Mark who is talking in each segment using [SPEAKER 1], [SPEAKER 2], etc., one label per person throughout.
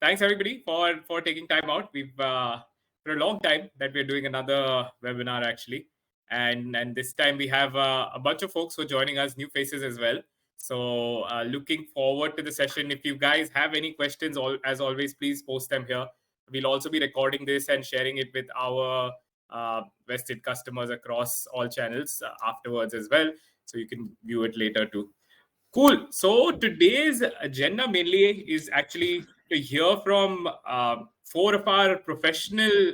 [SPEAKER 1] thanks everybody for taking time out. We've for a long time that we're doing another webinar actually, and this time we have a bunch of folks who are joining us, new faces as well. So looking forward to the session. If you guys have any questions, as always, please post them here. We'll also be recording this and sharing it with our vested customers across all channels afterwards as well, so you can view it later too. Cool. So today's agenda mainly is actually to hear from four of our professional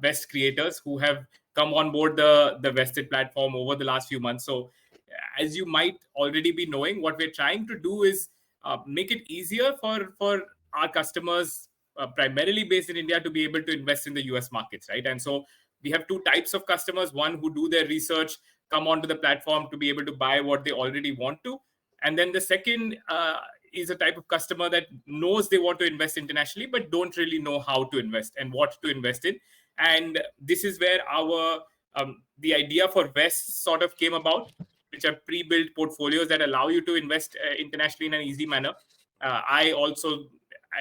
[SPEAKER 1] Vest creators who have come on board the Vested platform over the last few months. So as you might already be knowing, what we're trying to do is make it easier for our customers, primarily based in India, to be able to invest in the US markets, right? And so we have two types of customers: one who do their research, come onto the platform to be able to buy what they already want to, and then the second is a type of customer that knows they want to invest internationally but don't really know how to invest and what to invest in. And this is where our the idea for Vest sort of came about, which are pre-built portfolios that allow you to invest internationally in an easy manner. I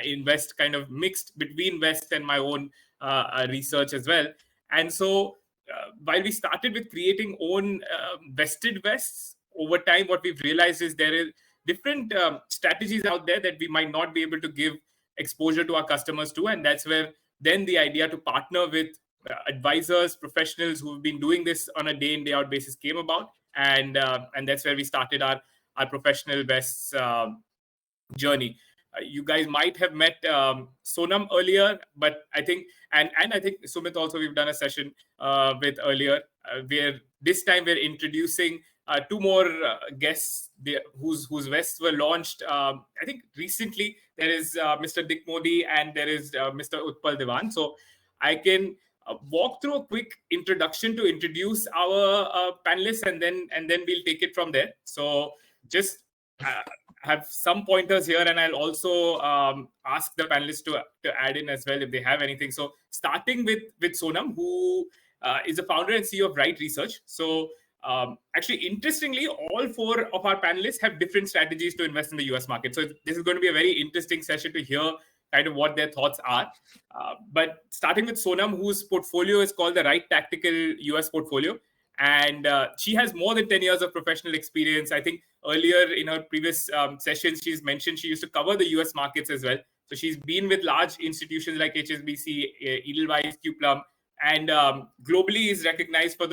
[SPEAKER 1] invest kind of mixed between Vest and my own research as well. And so while we started with creating own vested vests, over time what we've realized is there is different strategies out there that we might not be able to give exposure to our customers to, and that's where then the idea to partner with advisors, professionals who've been doing this on a day in day out basis came about, and that's where we started our professional vests journey. You guys might have met Sonam earlier, but I think and I think Sumit also we've done a session with earlier, where this time we're introducing two more guests whose vests were launched I think recently. There is Mr. Dick Modi and there is Mr. Utpal Divan. So I can walk through a quick introduction to introduce our panelists, and then we'll take it from there. So just have some pointers here, and I'll also ask the panelists to add in as well if they have anything. So starting with Sonam, who is the founder and CEO of Right Research. So actually, interestingly, all four of our panelists have different strategies to invest in the US market. So this is going to be a very interesting session to hear kind of what their thoughts are. But starting with Sonam, whose portfolio is called the Right Tactical US Portfolio. And she has more than 10 years of professional experience. I think earlier in her previous sessions, she's mentioned she used to cover the US markets as well. So she's been with large institutions like HSBC, Edelweiss, Qplum, and globally is recognized for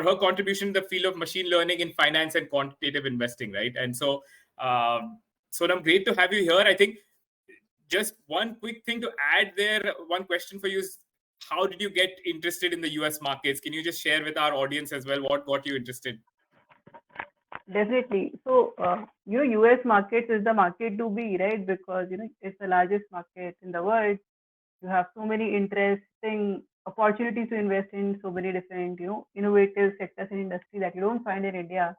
[SPEAKER 1] her contribution to the field of machine learning in finance and quantitative investing, right? And so, Sonam, great to have you here. I think just one quick thing to add there, one question for you is, how did you get interested in the US markets? Can you just share with our audience as well what got you interested?
[SPEAKER 2] Definitely. So, US markets is the market to be, right? Because, it's the largest market in the world. You have so many interesting opportunities to invest in, so many different, innovative sectors and industry that you don't find in India.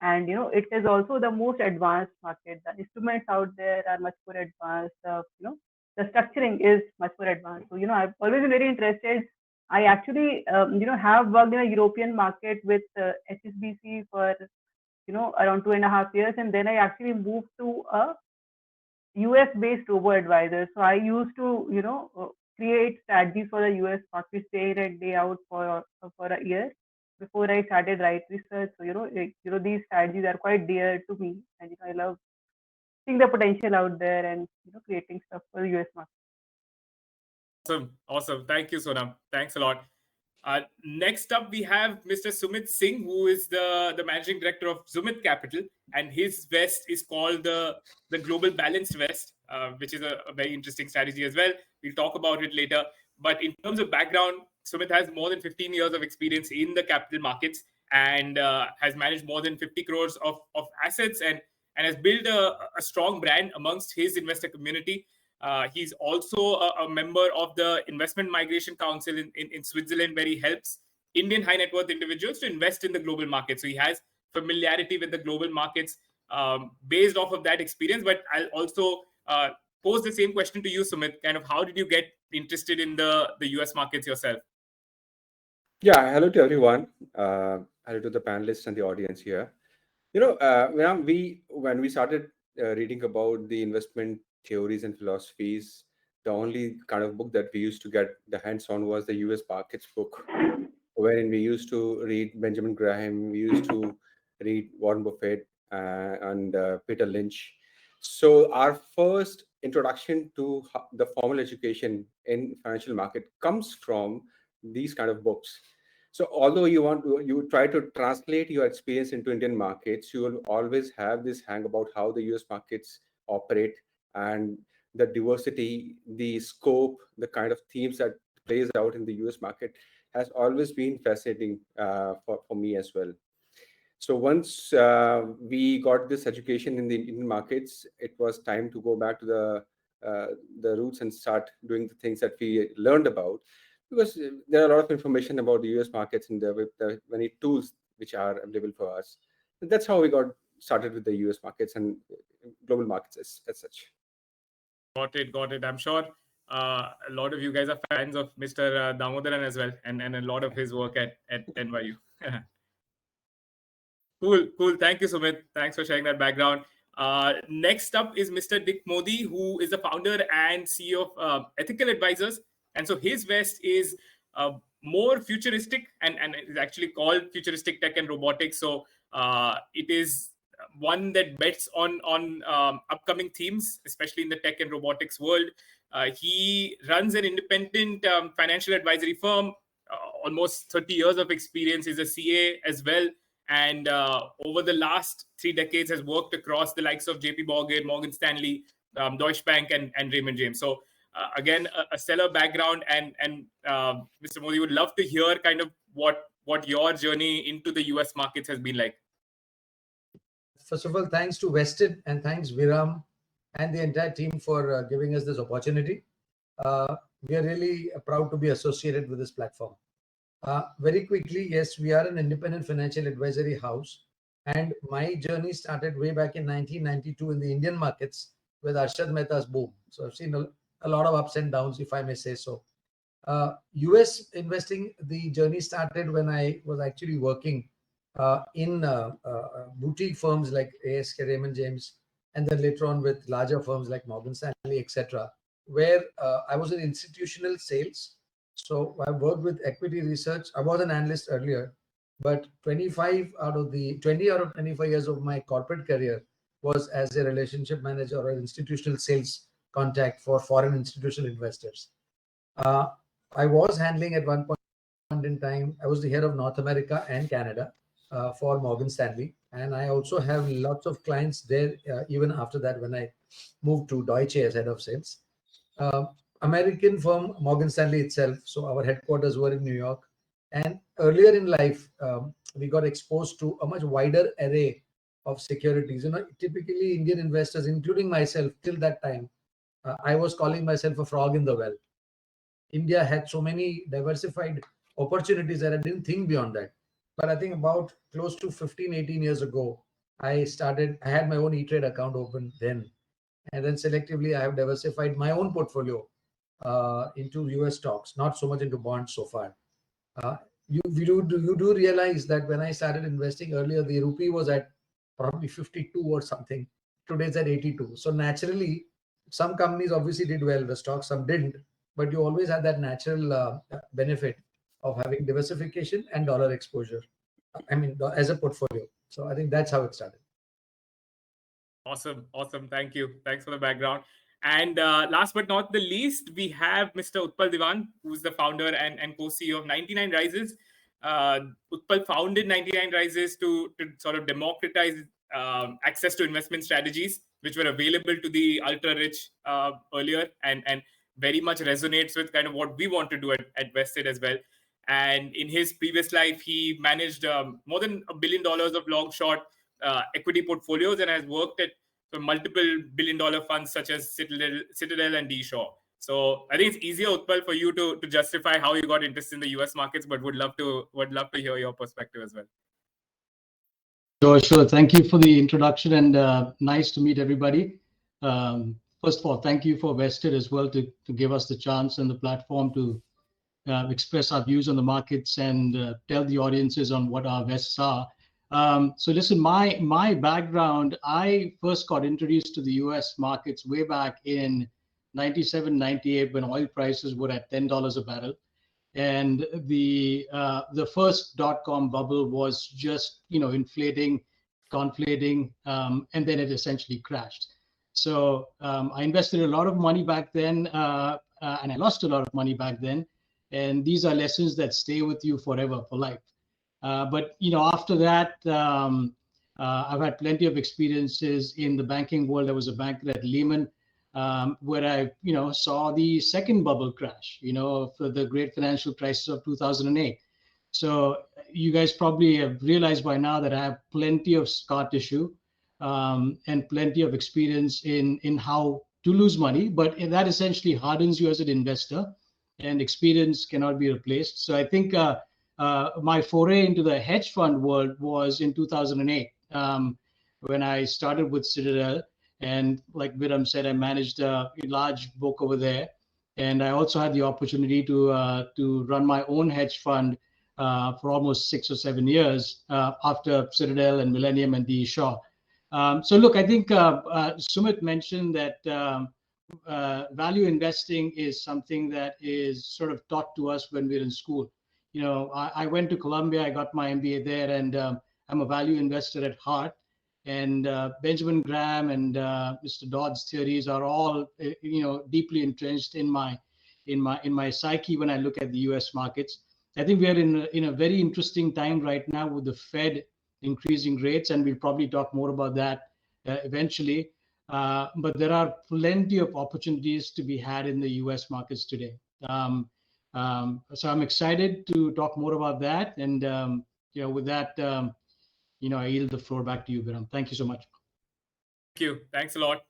[SPEAKER 2] And, it is also the most advanced market. The instruments out there are much more advanced. The structuring is much more advanced. So, I've always been very interested. I actually, have worked in a European market with HSBC for, around 2.5 years. And then I actually moved to a US-based robo advisor. So I used to, create strategies for the US market day in and day out for a year before I started Right Research. So these strategies are quite dear to me, and I love seeing the potential out there and creating stuff for the US market.
[SPEAKER 1] Awesome. Thank you, Sonam. Thanks a lot. Next up, we have Mr. Sumit Singh, who is the managing director of Sumit Capital, and his vest is called the Global Balanced Vest, which is a very interesting strategy as well. We'll talk about it later. But in terms of background, Sumit has more than 15 years of experience in the capital markets and has managed more than 50 crores of assets and has built a strong brand amongst his investor community. He's also a member of the Investment Migration Council in Switzerland, where he helps Indian high net worth individuals to invest in the global market. So he has familiarity with the global markets based off of that experience. But I'll also pose the same question to you, Sumit. Kind of, how did you get interested in the US markets yourself?
[SPEAKER 3] Yeah, hello to everyone. Hello to the panelists and the audience here. When we started reading about the investment theories and philosophies, the only kind of book that we used to get the hands on was the US markets book, wherein we used to read Benjamin Graham, we used to read Warren Buffett and Peter Lynch. So our first introduction to the formal education in financial market comes from these kind of books. So although you try to translate your experience into Indian markets, you will always have this hang about how the US markets operate and the diversity, the scope, the kind of themes that plays out in the US market has always been fascinating for me as well. So once we got this education in the Indian markets, it was time to go back to the roots and start doing the things that we learned about, because there are a lot of information about the US markets and with the many tools which are available for us. And that's how we got started with the US markets and global markets as such.
[SPEAKER 1] Got it. I'm sure a lot of you guys are fans of Mr. Damodaran as well, and a lot of his work at NYU. Cool. Thank you, Sumit. Thanks for sharing that background. Next up is Mr. Dick Modi, who is the founder and CEO of Ethical Advisors. And so his vest is more futuristic and is actually called Futuristic Tech and Robotics. So it is one that bets on upcoming themes, especially in the tech and robotics world. He runs an independent financial advisory firm, almost 30 years of experience. He's a CA as well. And over the last 3 decades has worked across the likes of JP Morgan Stanley, Deutsche Bank, and Raymond James. So again, a stellar background. And Mr. Modi, would love to hear kind of what your journey into the US markets has been like.
[SPEAKER 4] First of all, thanks to Vested and thanks Viram and the entire team for giving us this opportunity. We are really proud to be associated with this platform. Very quickly, yes, we are an independent financial advisory house. And my journey started way back in 1992 in the Indian markets with Arshad Mehta's boom. So I've seen a lot of ups and downs, if I may say so. US investing, the journey started when I was actually working in boutique firms like ASK, Raymond James, and then later on with larger firms like Morgan Stanley, etc., where I was in institutional sales. So I worked with equity research. I was an analyst earlier, but 20 out of 25 years of my corporate career was as a relationship manager or an institutional sales contact for foreign institutional investors. I was handling at one point in time, I was the head of North America and Canada for Morgan Stanley. And I also have lots of clients there even after that when I moved to Deutsche as head of sales. American firm, Morgan Stanley itself. So our headquarters were in New York. And earlier in life, we got exposed to a much wider array of securities. Typically Indian investors, including myself, till that time, I was calling myself a frog in the well. India had so many diversified opportunities that I didn't think beyond that. But I think about close to 15, 18 years ago, I had my own E-Trade account open then. And then selectively, I have diversified my own portfolio into US stocks, not so much into bonds so far. You do realize that when I started investing earlier, the rupee was at probably 52 or something. Today's at 82. So naturally, some companies obviously did well, the stocks, some didn't. But you always have that natural benefit of having diversification and dollar exposure. I mean, as a portfolio. So I think that's how it started.
[SPEAKER 1] Awesome. Thank you. Thanks for the background. And last but not the least, we have Mr. Utpal Divan, who's the founder and co-CEO of 99 Rises. Utpal founded 99 Rises to sort of democratize access to investment strategies, which were available to the ultra-rich earlier, and very much resonates with kind of what we want to do at Vested as well. And in his previous life, he managed more than $1 billion of long-short equity portfolios and has worked at multiple billion-dollar funds such as Citadel and D. Shaw. So I think it's easier, Utpal, for you to justify how you got interested in the US markets, but would love to hear your perspective as well.
[SPEAKER 5] Sure. Thank you for the introduction and nice to meet everybody. First of all, thank you for Vested as well to give us the chance and the platform to express our views on the markets and tell the audiences on what our vests are. So listen, my background, I first got introduced to the US markets way back in 97, 98 when oil prices were at $10 a barrel. And the first dot-com bubble was just, inflating, conflating, and then it essentially crashed. So I invested a lot of money back then, and I lost a lot of money back then. And these are lessons that stay with you forever, for life. But after that, I've had plenty of experiences in the banking world. I was a banker at Lehman, where I saw the second bubble crash, for the great financial crisis of 2008. So you guys probably have realized by now that I have plenty of scar tissue, and plenty of experience in how to lose money, but that essentially hardens you as an investor, and experience cannot be replaced. So I think my foray into the hedge fund world was in 2008, when I started with Citadel. And like Viram said, I managed a large book over there. And I also had the opportunity to run my own hedge fund for almost 6 or 7 years after Citadel and Millennium and D.E. Shaw. So look, I think Sumit mentioned that value investing is something that is sort of taught to us when we're in school. I went to Columbia, I got my MBA there, and I'm a value investor at heart. And Benjamin Graham and Mr. Dodd's theories are all, deeply entrenched in my psyche when I look at the U.S. markets. I think we are in a very interesting time right now with the Fed increasing rates, and we'll probably talk more about that eventually. But there are plenty of opportunities to be had in the U.S. markets today. So I'm excited to talk more about that. And with that, I yield the floor back to you, Viram. Thank you so much.
[SPEAKER 1] Thank you. Thanks a lot.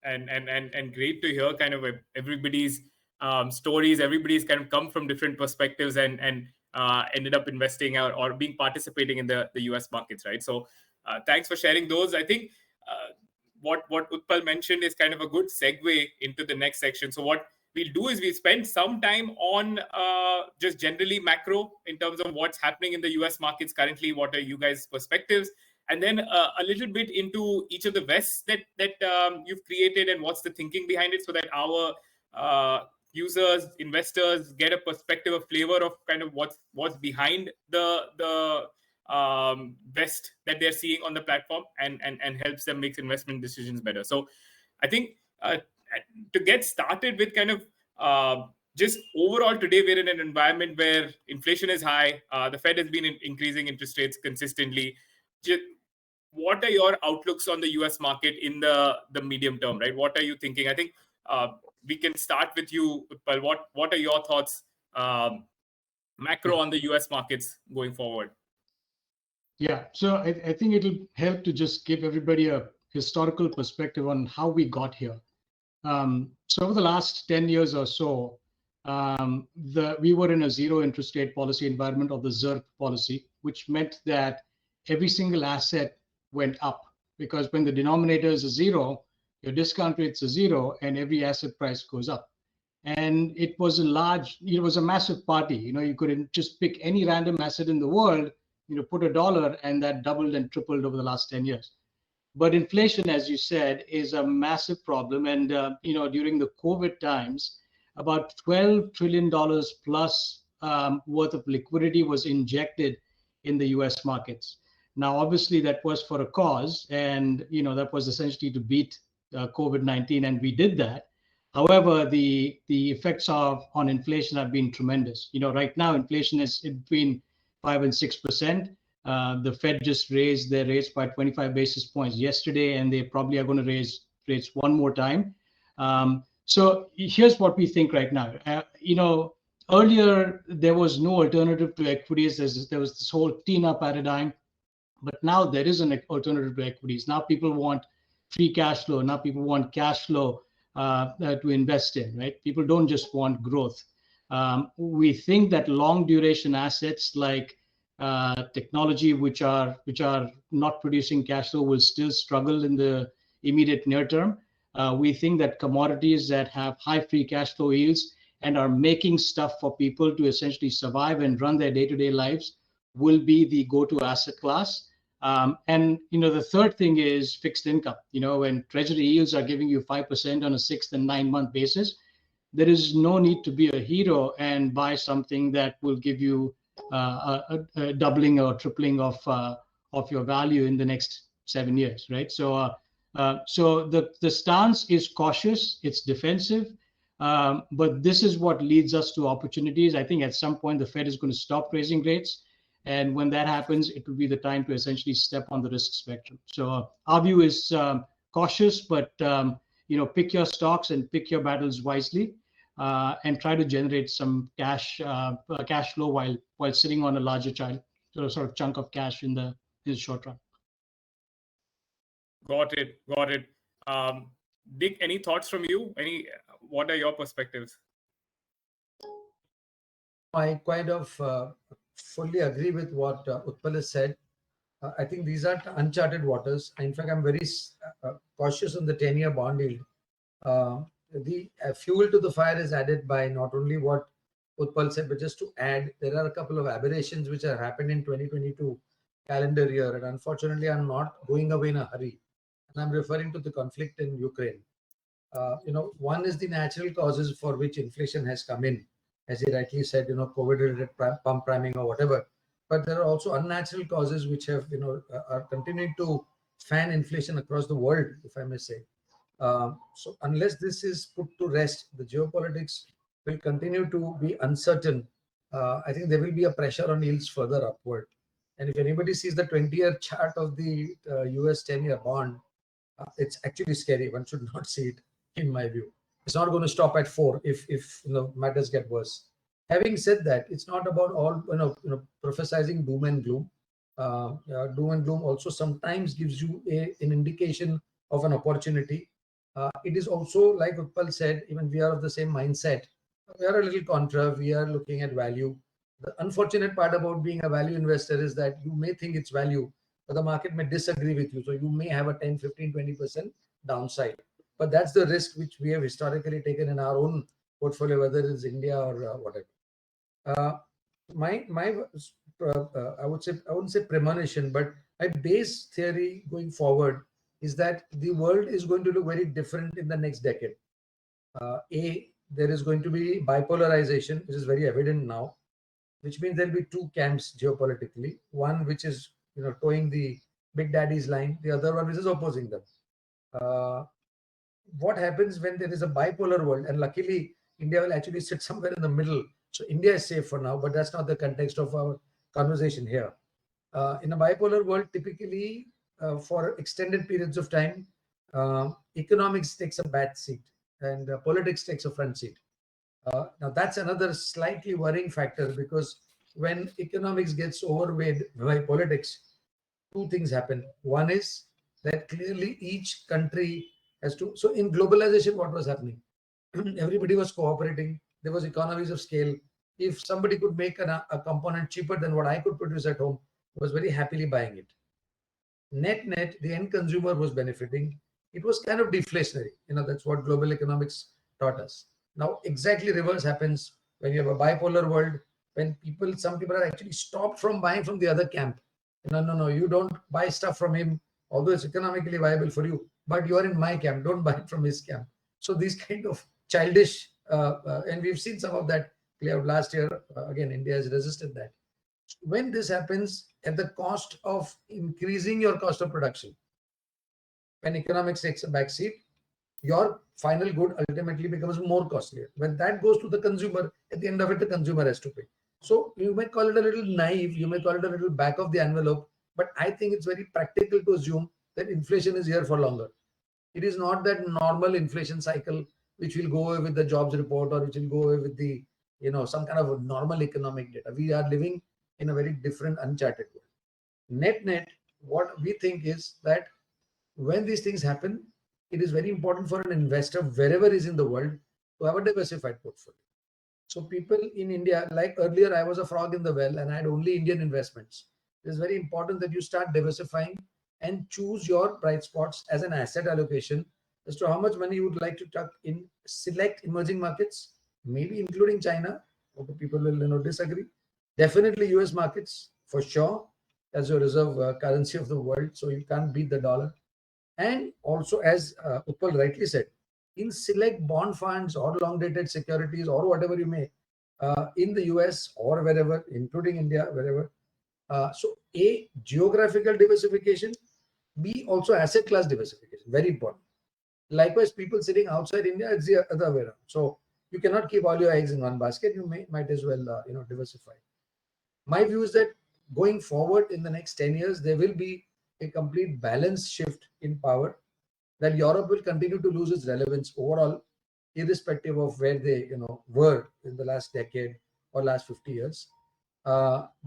[SPEAKER 1] And great to hear kind of everybody's stories. Everybody's kind of come from different perspectives and ended up investing or being participating in the US markets, right? So thanks for sharing those. I think what Utpal mentioned is kind of a good segue into the next section. So what we'll do is we spend some time on just generally macro in terms of what's happening in the US markets currently. What are you guys' perspectives? And then a little bit into each of the vests that you've created and what's the thinking behind it, so that our users, investors get a perspective, a flavor of kind of what's behind the vest that they're seeing on the platform, and helps them make investment decisions better. So I think to get started with kind of just overall today, we're in an environment where inflation is high. The Fed has been increasing interest rates consistently. What are your outlooks on the US market in the medium term, right? What are you thinking? I think we can start with you, Utpal. What are your thoughts, macro on the US markets going forward?
[SPEAKER 5] Yeah, so I think it'll help to just give everybody a historical perspective on how we got here. So over the last 10 years or so, we were in a zero interest rate policy environment, of the ZIRP policy, which meant that every single asset went up, because when the denominator is a zero, your discount rate's a zero, and every asset price goes up. And it was a massive party. You couldn't just pick any random asset in the world, put $1, and that doubled and tripled over the last 10 years. But inflation, as you said, is a massive problem. And, during the COVID times, about $12 trillion plus worth of liquidity was injected in the US markets. Now, obviously, that was for a cause, and that was essentially to beat COVID-19, and we did that. However, the effects on inflation have been tremendous. Right now, inflation is between 5 and 6%. The Fed just raised their rates by 25 basis points yesterday, and they probably are going to raise rates one more time. So here's what we think right now. Earlier, there was no alternative to equities. There was this whole TINA paradigm. But now there is an alternative to equities. Now people want free cash flow. Now people want cash flow to invest in, right? People don't just want growth. We think that long duration assets like technology, which are not producing cash flow, will still struggle in the immediate near term. We think that commodities that have high free cash flow yields and are making stuff for people to essentially survive and run their day-to-day lives will be the go-to asset class. And the third thing is fixed income. When treasury yields are giving you 5% on a 6 and 9 month basis, there is no need to be a hero and buy something that will give you a doubling or tripling of your value in the next 7 years, right? So the stance is cautious, it's defensive, but this is what leads us to opportunities. I think at some point the Fed is going to stop raising rates, and when that happens, it will be the time to essentially step on the risk spectrum. So our view is cautious, but pick your stocks and pick your battles wisely, and try to generate some cash flow while sitting on a larger sort of chunk of cash in the short run.
[SPEAKER 1] Got it. Dick, any thoughts from you? What are your perspectives?
[SPEAKER 4] I kind of fully agree with what Utpal has said. I think these are uncharted waters. In fact, I'm very cautious on the 10-year bond yield. The fuel to the fire is added by not only what Utpal said, but just to add, there are a couple of aberrations which have happened in 2022 calendar year, and unfortunately are not going away in a hurry. And I'm referring to the conflict in Ukraine. One is the natural causes for which inflation has come in, as he rightly said, COVID-related pump priming or whatever. But there are also unnatural causes which have, are continuing to fan inflation across the world, if I may say. So unless this is put to rest, the geopolitics will continue to be uncertain. I think there will be a pressure on yields further upward. And if anybody sees the 20-year chart of the US 10-year bond, it's actually scary. One should not see it, in my view. It's not going to stop at 4 if matters get worse. Having said that, it's not about all prophesizing doom and gloom. Doom and gloom also sometimes gives you an indication of an opportunity. It is also, like Utpal said, even we are of the same mindset. We are a little contra. We are looking at value. The unfortunate part about being a value investor is that you may think it's value, but the market may disagree with you. So you may have a 10, 15, 20% downside. But that's the risk which we have historically taken in our own portfolio, whether it's India or whatever. I wouldn't say premonition, but my base theory going forward is that the world is going to look very different in the next decade. There is going to be bipolarization, which is very evident now, which means there'll be two camps geopolitically. One which is towing the big daddy's line, the other one which is opposing them. What happens when there is a bipolar world? And luckily, India will actually sit somewhere in the middle. So India is safe for now, but that's not the context of our conversation here. In a bipolar world, typically for extended periods of time, economics takes a back seat and politics takes a front seat. Now that's another slightly worrying factor, because when economics gets overweighed by politics, two things happen. One is that clearly each country has to. So in globalization, what was happening? Everybody was cooperating. There was economies of scale. If somebody could make a component cheaper than what I could produce at home, I was very happily buying it. Net, the end consumer was benefiting. It was kind of deflationary. That's what global economics taught us. Now, exactly reverse happens when you have a bipolar world, when some people are actually stopped from buying from the other camp. No, you don't buy stuff from him, although it's economically viable for you, but you are in my camp, don't buy it from his camp. So these kind of childish, and we've seen some of that play out last year. Again, India has resisted that. When this happens at the cost of increasing your cost of production, when economics takes a back seat, your final good ultimately becomes more costly. When that goes to the consumer, at the end of it, the consumer has to pay. So you may call it a little naive, you may call it a little back of the envelope, but I think it's very practical to assume that inflation is here for longer. It is not that normal inflation cycle which will go away with the jobs report or which will go away with the some kind of a normal economic data. We are living in a very different, uncharted world. Net, what we think is that when these things happen, it is very important for an investor wherever he is in the world to have a diversified portfolio. So people in India, like earlier, I was a frog in the well and I had only Indian investments. It is very important that you start diversifying and choose your bright spots as an asset allocation as to how much money you would like to tuck in select emerging markets, maybe including China. People will disagree. Definitely US markets, for sure as your reserve currency of the world, so you can't beat the dollar. And also, as Utpal rightly said, in select bond funds or long dated securities or whatever you may, in the US or wherever, including India, wherever. So, A, geographical diversification, B, also asset class diversification, very important. Likewise, people sitting outside India, it's the other way around. So, you cannot keep all your eggs in one basket. You might as well, diversify. My view is that going forward in the next 10 years, there will be a complete balance shift in power, that Europe will continue to lose its relevance overall, irrespective of where they were in the last decade or last 50 years.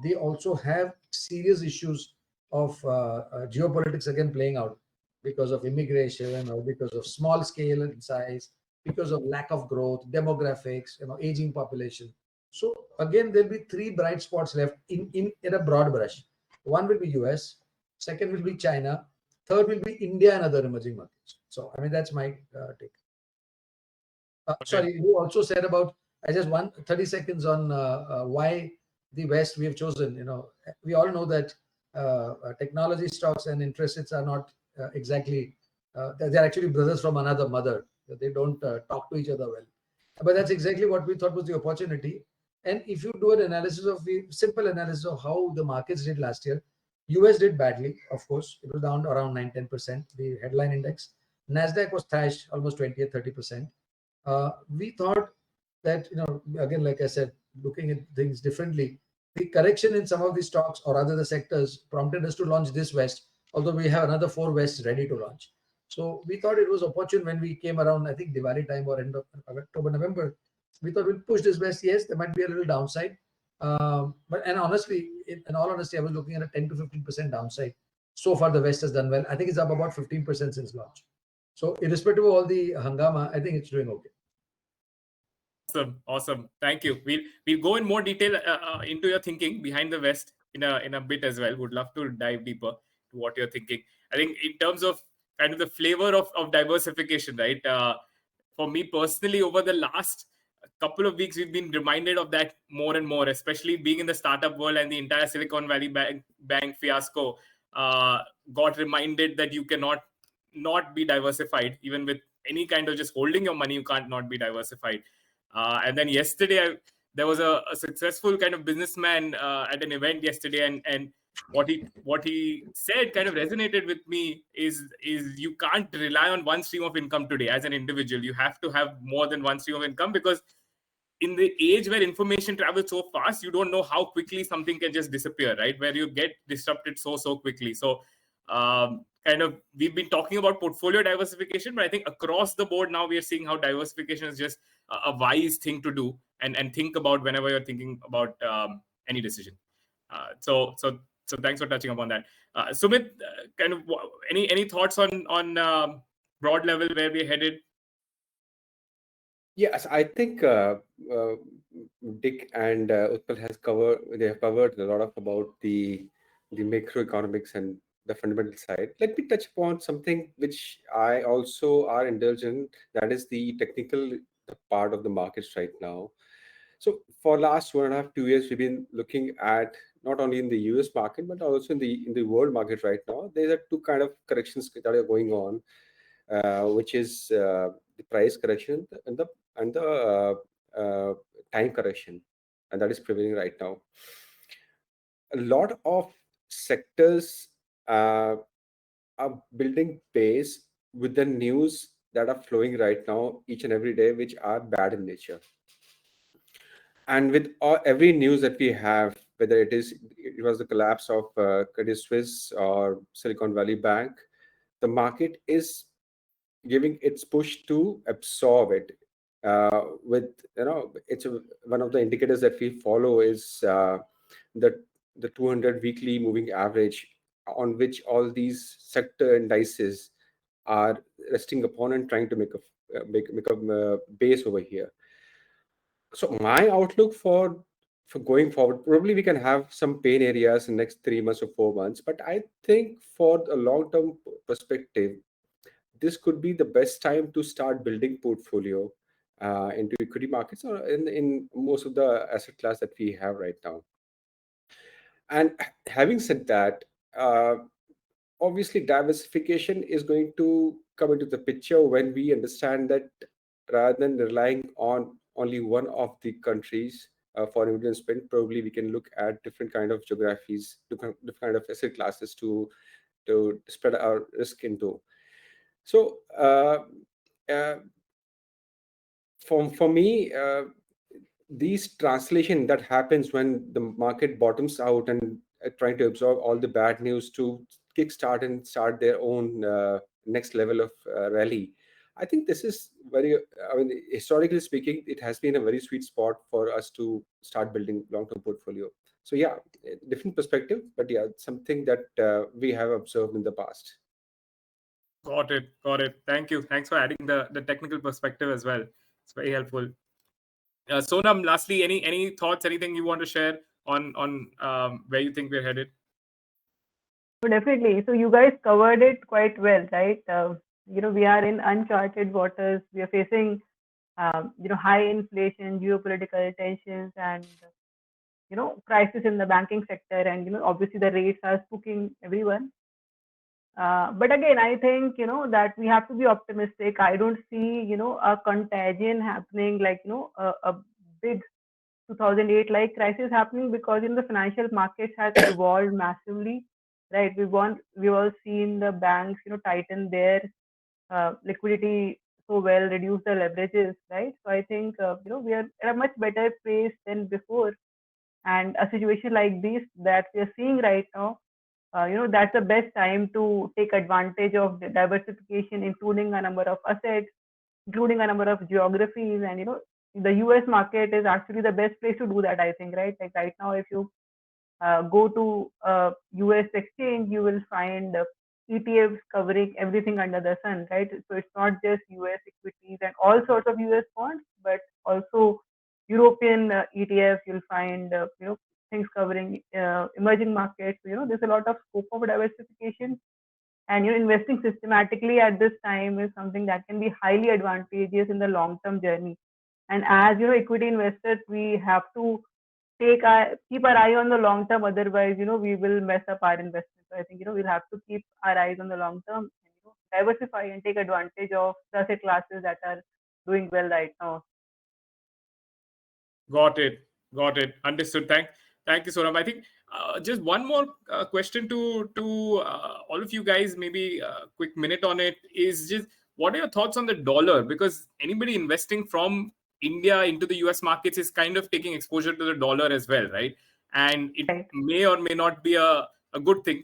[SPEAKER 4] They also have serious issues of geopolitics again playing out because of immigration or because of small scale and size, because of lack of growth, demographics, aging population. So again, there'll be three bright spots left in a broad brush. One will be US, second will be China, third will be India and other emerging markets. So I mean that's my take. Sorry, you also said about, I just want 30 seconds on why the West we have chosen. We all know that technology stocks and interest rates are not exactly, they're actually brothers from another mother. They don't talk to each other well. But that's exactly what we thought was the opportunity. And if you do an analysis of the simple analysis of how the markets did last year, US did badly, of course. It was down around 9-10%, the headline index. NASDAQ was thrashed almost 20 or 30%. We thought that, again, like I said, looking at things differently, the correction in some of the stocks or other the sectors prompted us to launch this West, although we have another 4 Wests ready to launch. So we thought it was opportune when we came around, I think Diwali time or end of October, November. We thought we'll push this West. Yes, there might be a little downside. And honestly, in all honesty, I was looking at a 10 to 15% downside. So far, the West has done well. I think it's up about 15% since launch. So irrespective of all the hangama, I think it's doing okay.
[SPEAKER 1] Awesome. Thank you. We'll go in more detail into your thinking behind the West in a bit as well. Would love to dive deeper to what you're thinking. I think in terms of kind of the flavor of diversification, right? For me personally, over the last couple of weeks, we've been reminded of that more and more, especially being in the startup world and the entire Silicon Valley bank fiasco. Got reminded that you cannot not be diversified, even with any kind of just holding your money. You can't not be diversified. And then yesterday, there was a successful kind of businessman at an event yesterday, and what he said kind of resonated with me is you can't rely on one stream of income today as an individual. You have to have more than one stream of income, because in the age where information travels so fast, you don't know how quickly something can just disappear, right? Where you get disrupted so quickly. So kind of, we've been talking about portfolio diversification, but I think across the board now we are seeing how diversification is just a wise thing to do and think about whenever you're thinking about any decision. So thanks for touching upon that. Sumit, kind of any thoughts on broad level where we're headed?
[SPEAKER 3] Yes, I think Dick and Utpal they have covered a lot about the macroeconomics and the fundamental side. Let me touch upon something which I also are indulgent, that is the technical part of the markets right now. So for last 1.5, 2 years, we've been looking at not only in the US market, but also in the world market right now. There are two kind of corrections that are going on, which is the price correction and the time correction, and that is prevailing right now. A lot of sectors are building pace with the news that are flowing right now each and every day, which are bad in nature. And with every news that we have, whether it was the collapse of Credit Suisse or Silicon Valley Bank, the market is giving its push to absorb it. With it's one of the indicators that we follow is the 200 weekly moving average, on which all these sector indices are resting upon and trying to make a base over here. So my outlook for going forward, probably we can have some pain areas in the next 3 months or 4 months, but I think for a long-term perspective, this could be the best time to start building portfolio into equity markets or in most of the asset class that we have right now. And having said that, obviously diversification is going to come into the picture when we understand that rather than relying on only one of the countries for investment spend, probably we can look at different kind of geographies, different kind of asset classes to spread our risk into. So uh, for me, these translation that happens when the market bottoms out and trying to absorb all the bad news to kickstart and start their own next level of rally. I think this is very, I mean, historically speaking, it has been a very sweet spot for us to start building long-term portfolio. So yeah, different perspective, but yeah, something that we have observed in the past.
[SPEAKER 1] Got it. Got it. Thank you. Thanks for adding the technical perspective as well. It's very helpful. Sonam, lastly, any thoughts, anything you want to share on where you think we're headed?
[SPEAKER 2] So definitely. So you guys covered it quite well, right? We are in uncharted waters. We are facing, high inflation, geopolitical tensions, and crisis in the banking sector, and obviously the rates are spooking everyone. But again, I think that we have to be optimistic. I don't see a contagion happening, like a big 2008 like crisis happening, because the financial markets has evolved massively, right? We've all seen the banks tighten their liquidity so well, reduce the leverages, right? So I think we are at a much better place than before, and a situation like this that we are seeing right now, that's the best time to take advantage of the diversification, including a number of assets, including a number of geographies. And the US market is actually the best place to do that, I think, right? Like right now, if you go to US exchange, you will find ETFs covering everything under the sun, right? So it's not just US equities and all sorts of US bonds, but also European ETFs. You'll find things covering emerging markets. So, there's a lot of scope of diversification, and investing systematically at this time is something that can be highly advantageous in the long term journey. And as equity investors, we have to keep our eye on the long term. Otherwise, we will mess up our investment. So I think we'll have to keep our eyes on the long term, and diversify and take advantage of the asset classes that are doing well right now.
[SPEAKER 1] Got it. Got it. Understood. Thank you, Sonam. I think just one more question to all of you guys, maybe a quick minute on it, is just what are your thoughts on the dollar? Because anybody investing from India into the US markets is kind of taking exposure to the dollar as well, right? And it
[SPEAKER 2] Right.
[SPEAKER 1] may or may not be a good thing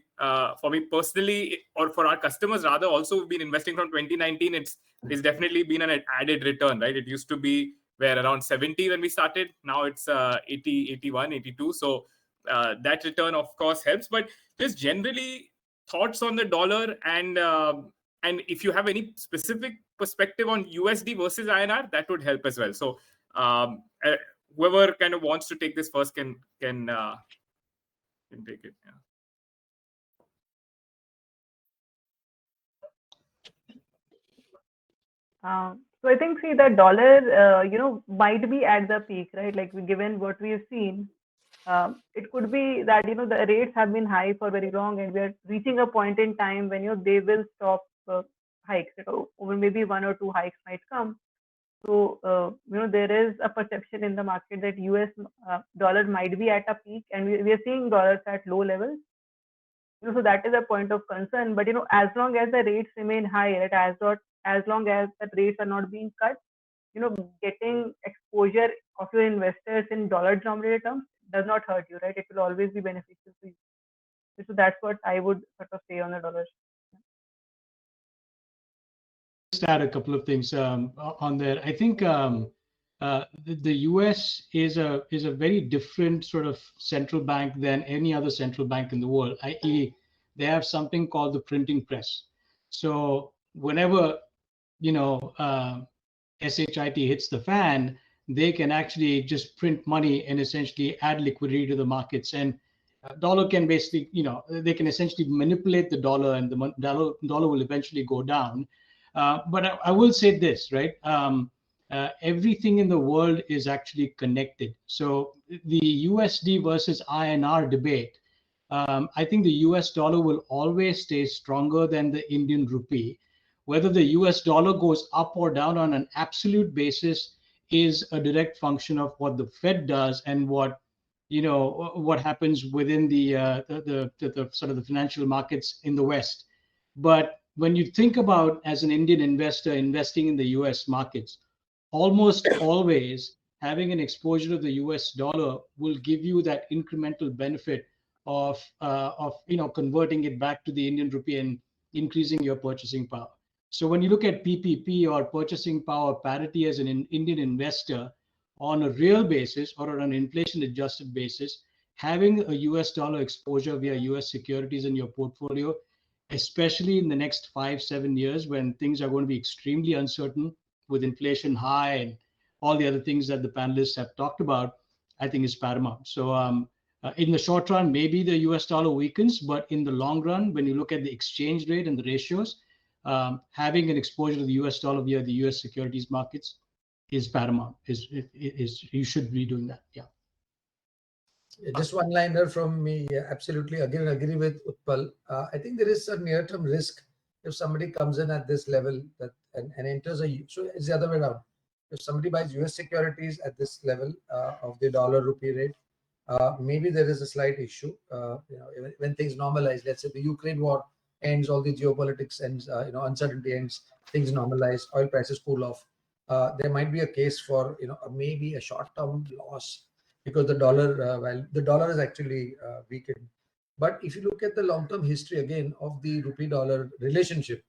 [SPEAKER 1] for me personally, or for our customers rather. Also, we've been investing from 2019. It's definitely been an added return, right? It used to be where around 70 when we started. Now it's 80, 81, 82. So that return, of course, helps. But just generally, thoughts on the dollar, and if you have any specific perspective on USD versus INR, that would help as well. So whoever kind of wants to take this first can take it. Yeah.
[SPEAKER 2] So I think, see, the dollar, might be at the peak, right? Like given what we've seen, it could be that the rates have been high for very long, and we are reaching a point in time when they will stop hikes. Over maybe one or two hikes might come. So there is a perception in the market that US dollar might be at a peak, and we are seeing dollars at low levels. So that is a point of concern. But as long as the rates remain high, right, as long as the rates are not being cut, getting exposure of your investors in dollar denominated terms does not hurt you, right? It will always be beneficial to you. So that's what I would sort of say on the dollar.
[SPEAKER 5] Just add a couple of things on there. I think the US is a very different sort of central bank than any other central bank in the world, i.e., they have something called the printing press. So whenever SHIT hits the fan, they can actually just print money and essentially add liquidity to the markets. And dollar can basically, they can essentially manipulate the dollar, and the dollar will eventually go down. But I will say this, right? Everything in the world is actually connected. So the USD versus INR debate I think the US dollar will always stay stronger than the Indian rupee. Whether the US dollar goes up or down on an absolute basis is a direct function of what the Fed does and what what happens within the sort of the financial markets in the West. But when you think about as an Indian investor investing in the US markets, almost always having an exposure to the US dollar will give you that incremental benefit of converting it back to the Indian rupee and increasing your purchasing power. So when you look at PPP or purchasing power parity as an Indian investor on a real basis or on an inflation adjusted basis, having a US dollar exposure via US securities in your portfolio, especially in the next 5-7 years when things are going to be extremely uncertain with inflation high and all the other things that the panelists have talked about, I think is paramount. So in the short run, maybe the US dollar weakens, but in the long run, when you look at the exchange rate and the ratios, having an exposure to the US dollar via the US securities markets is paramount. Is you should be doing that. Yeah.
[SPEAKER 4] Just one liner from me. Absolutely, again, agree with Utpal. I think there is a near-term risk if somebody comes in at this level and enters so it's the other way around. If somebody buys US securities at this level of the dollar rupee rate, maybe there is a slight issue. When things normalize, let's say the Ukraine war ends, all the geopolitics ends, uncertainty ends, things normalize, oil prices cool off. There might be a case for maybe a short-term loss because the dollar is actually weakened. But if you look at the long-term history again of the rupee-dollar relationship,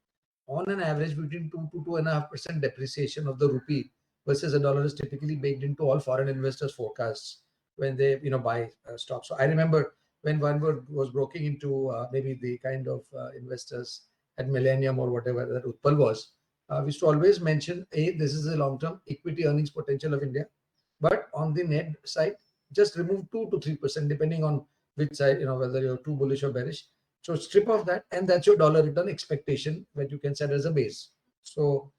[SPEAKER 4] on an average between 2 to 2.5% depreciation of the rupee versus a dollar is typically baked into all foreign investors' forecasts when they buy stocks. So I remember when one was broking into maybe the kind of investors at Millennium or whatever that Utpal was, we used to always mention, this is a long-term equity earnings potential of India. But on the net side, just remove 2 to 3% depending on which side, whether you're too bullish or bearish. So strip off that, and that's your dollar return expectation that you can set as a base. So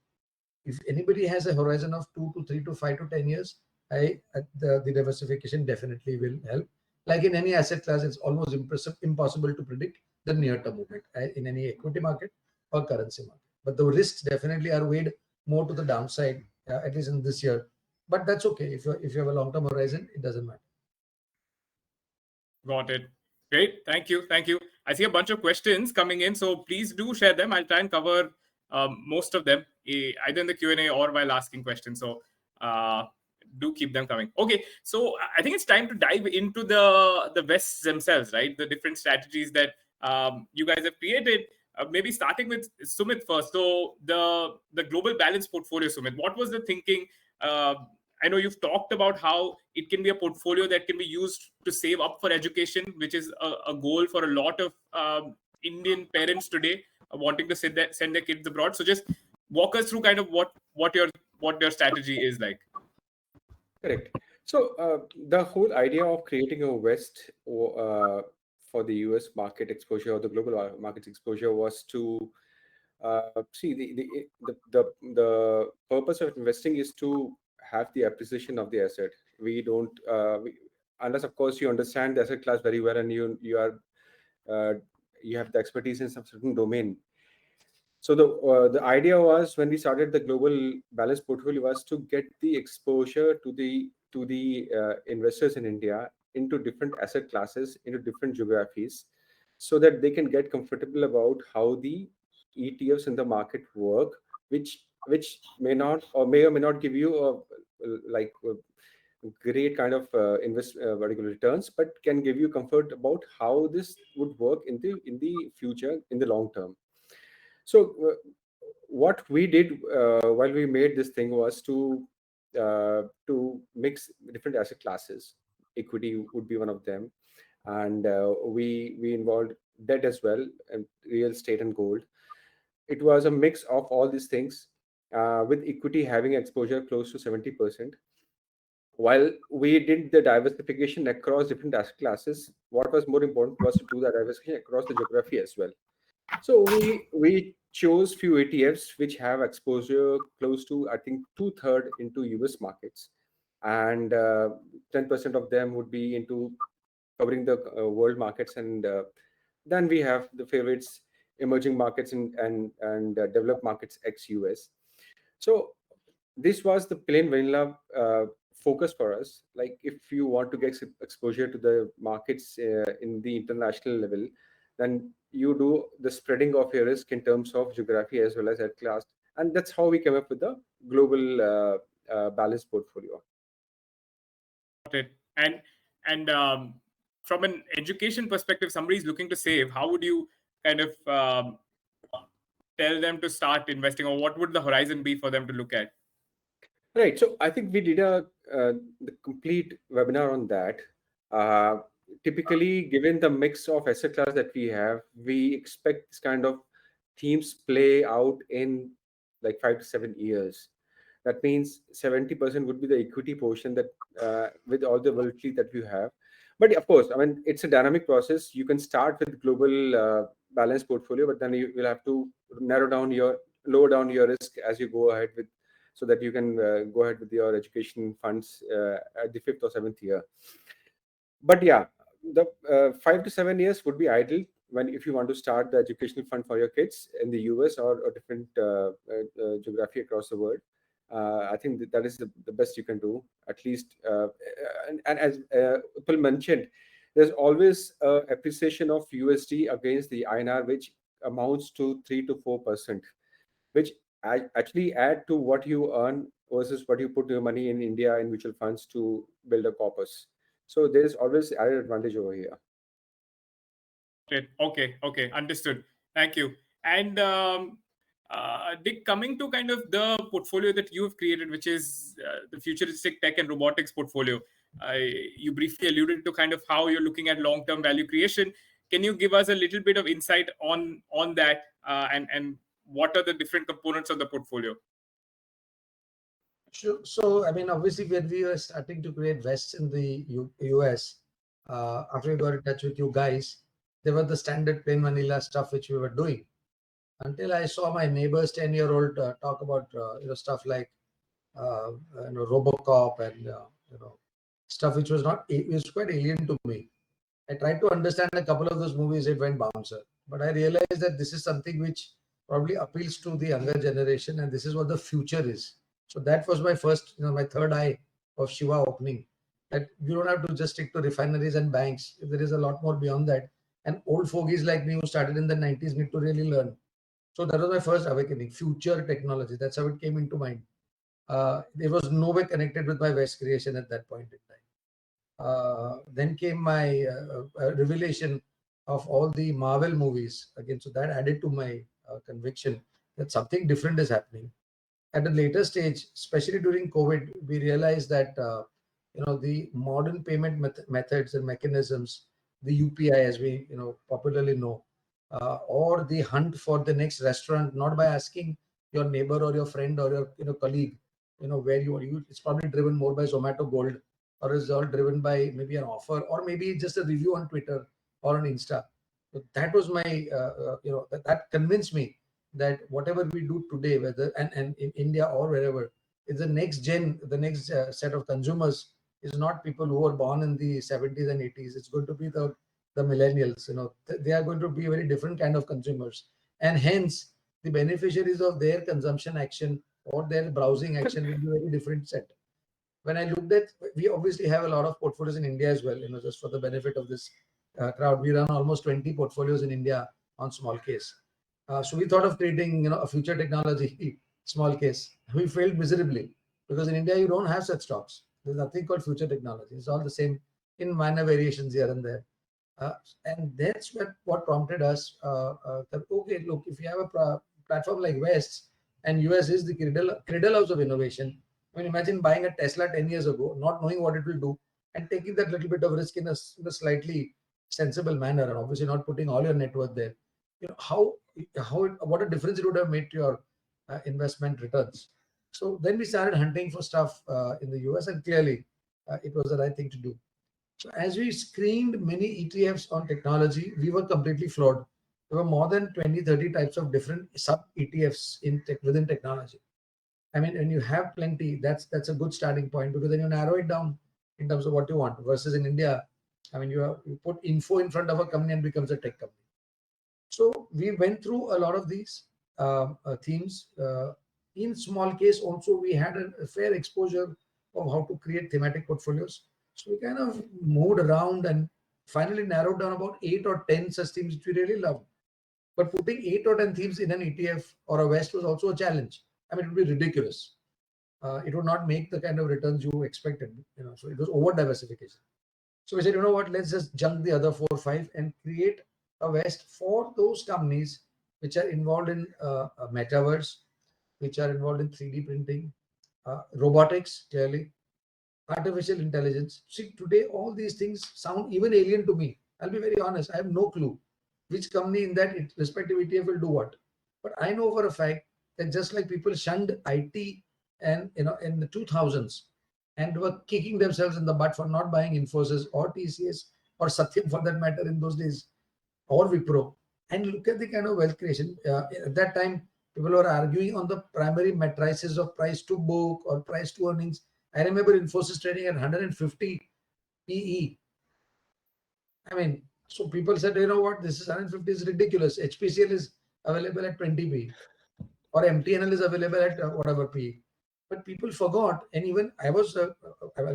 [SPEAKER 4] if anybody has a horizon of 2 to 3 to 5 to 10 years, the diversification definitely will help. Like in any asset class, it's almost impossible to predict the near-term movement in any equity market or currency market. But the risks definitely are weighed more to the downside, at least in this year. But that's okay. If you have a long-term horizon, it doesn't matter.
[SPEAKER 1] Got it. Great. Thank you. I see a bunch of questions coming in, so please do share them. I'll try and cover most of them either in the Q&A or while asking questions. So do keep them coming. Okay, so I think it's time to dive into the vests themselves, right? The different strategies that you guys have created. Maybe starting with Sumit first. So the global balanced portfolio, Sumit, what was the thinking? I know you've talked about how it can be a portfolio that can be used to save up for education, which is a goal for a lot of Indian parents today wanting to send their kids abroad. So just walk us through kind of what your strategy is like.
[SPEAKER 3] Correct. So the whole idea of creating a West for the US market exposure or the global markets exposure was to see the purpose of investing is to have the appreciation of the asset. We don't unless of course you understand the asset class very well and you have the expertise in some certain domain. So the idea was when we started the global balanced portfolio was to get the exposure to the investors in India into different asset classes, into different geographies, so that they can get comfortable about how the ETFs in the market work, which may or may not give you a great kind of vertical returns, but can give you comfort about how this would work in the future, in the long term. So what we did while we made this thing was to mix different asset classes. Equity would be one of them, and we involved debt as well, and real estate and gold. It was a mix of all these things, with equity having exposure close to 70%. While we did the diversification across different asset classes, what was more important was to do the diversification across the geography as well. So we chose few ETFs which have exposure close to, I think, 2/3 into US markets, and 10% of them would be into covering the world markets, and then we have the favorites, emerging markets and developed markets ex-US. So this was the plain vanilla focus for us. Like if you want to get exposure to the markets in the international level, then you do the spreading of your risk in terms of geography as well as asset class, and that's how we came up with the global balanced portfolio.
[SPEAKER 1] it. And from an education perspective, somebody is looking to save. How would you kind of tell them to start investing, or what would the horizon be for them to look at?
[SPEAKER 3] Right. So I think we did the complete webinar on that. Uh, Typically, given the mix of asset class that we have, we expect this kind of themes play out in like 5 to 7 years. That means 70% would be the equity portion that with all the volatility that we have. But of course, I mean, it's a dynamic process. You can start with global balanced portfolio, but then you will have to lower down your risk as you go ahead with, so that you can go ahead with your education funds at the 5th or 7th year. But yeah, the 5 to 7 years would be ideal when if you want to start the educational fund for your kids in the US or different geography across the world. I think that is the best you can do, at least. And as Utpal mentioned, there's always appreciation of USD against the INR, which amounts to 3 to 4%, which actually add to what you earn versus what you put your money in India in mutual funds to build a corpus. So there is always added advantage over here.
[SPEAKER 1] Okay, understood. Thank you. And Dick, coming to kind of the portfolio that you have created, which is the futuristic tech and robotics portfolio, you briefly alluded to kind of how you're looking at long-term value creation. Can you give us a little bit of insight on that, and what are the different components of the portfolio?
[SPEAKER 4] Sure. So, I mean, obviously, when we were starting to create vests in the US, after we got in touch with you guys, they were the standard plain vanilla stuff which we were doing. Until I saw my neighbor's 10-year-old talk about stuff like Robocop and stuff which was not, it was quite alien to me. I tried to understand a couple of those movies, it went bouncer. But I realized that this is something which probably appeals to the younger generation, and this is what the future is. So that was my first, my third eye of Shiva opening. That you don't have to just stick to refineries and banks. There is a lot more beyond that. And old fogies like me who started in the 90s need to really learn. So that was my first awakening, future technology. That's how it came into mind. It was no way connected with my West creation at that point in time. Then came my revelation of all the Marvel movies again. So that added to my conviction that something different is happening. At a later stage, especially during COVID, we realized that the modern payment methods and mechanisms, the UPI as we popularly know, or the hunt for the next restaurant, not by asking your neighbor or your friend or your colleague, where you are. It's probably driven more by Zomato Gold, or is all driven by maybe an offer, or maybe just a review on Twitter or on Insta. So that was my that convinced me that whatever we do today, whether and in India or wherever, is the next set of consumers is not people who were born in the 70s and 80s. It's going to be the millennials. They are going to be a very different kind of consumers, and hence the beneficiaries of their consumption action or their browsing action will be a very different set. When I looked at, we obviously have a lot of portfolios in India as well. Just for the benefit of this crowd, we run almost 20 portfolios in India on small case. So we thought of creating, a future technology small case. We failed miserably because in India you don't have such stocks. There's nothing called future technology. It's all the same in minor variations here and there. And that's what prompted us that, okay, look, if you have a platform like West and US is the cradle house of innovation. I mean, imagine buying a Tesla 10 years ago, not knowing what it will do, and taking that little bit of risk in a slightly sensible manner, and obviously not putting all your net worth there. What a difference it would have made to your investment returns. So then we started hunting for stuff in the US, and clearly it was the right thing to do. So as we screened many ETFs on technology, we were completely floored. There were more than 20, 30 types of different sub ETFs within technology. I mean, when you have plenty, that's a good starting point, because then you narrow it down in terms of what you want. Versus in India, I mean, you put info in front of a company and becomes a tech company. So we went through a lot of these themes. In small case, also we had a fair exposure of how to create thematic portfolios. So we kind of moved around and finally narrowed down about 8 or 10 such themes which we really loved. But putting 8 or 10 themes in an ETF or a West was also a challenge. I mean, it would be ridiculous. It would not make the kind of returns you expected. So it was over diversification. So we said, you know what, let's just junk the other 4 or 5 and create a West for those companies which are involved in metaverse, which are involved in 3D printing, robotics, clearly, artificial intelligence. See, today all these things sound even alien to me. I'll be very honest. I have no clue which company in that respective ETF will do what. But I know for a fact that just like people shunned IT and in the 2000s and were kicking themselves in the butt for not buying Infosys or TCS or Satyam for that matter in those days, or Wipro, and look at the kind of wealth creation. At that time, people were arguing on the primary matrices of price to book or price to earnings. I remember Infosys trading at 150 PE. I mean, so people said, you know what, this is 150 is ridiculous. HPCL is available at 20 PE or MTNL is available at whatever PE. But people forgot, and even I will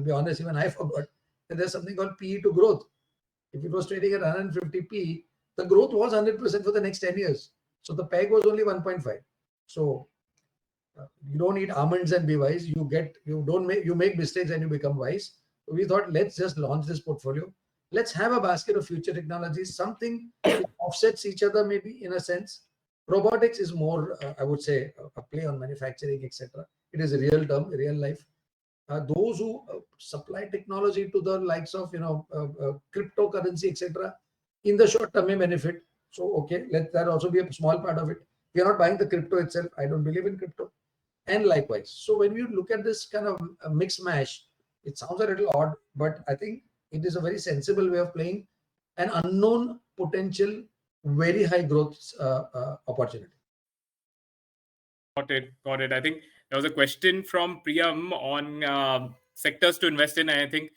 [SPEAKER 4] be honest, even I forgot that there's something called PE to growth. If it was trading at 150 PE, the growth was 100% for the next 10 years. So the peg was only 1.5. So you don't eat almonds and be wise. You make mistakes and you become wise. So we thought, let's just launch this portfolio. Let's have a basket of future technologies, something which offsets each other, maybe in a sense. Robotics is more, I would say, a play on manufacturing, etc. It is a real term, real life. Those who supply technology to the likes of cryptocurrency, etc., in the short term may benefit. So okay, let that also be a small part of it. We are not buying the crypto itself. I don't believe in crypto, and likewise. So when you look at this kind of mix mash, it sounds a little odd, but I think it is a very sensible way of playing an unknown potential, very high growth opportunity.
[SPEAKER 1] Got it. I think there was a question from Priyam on sectors to invest in. And I think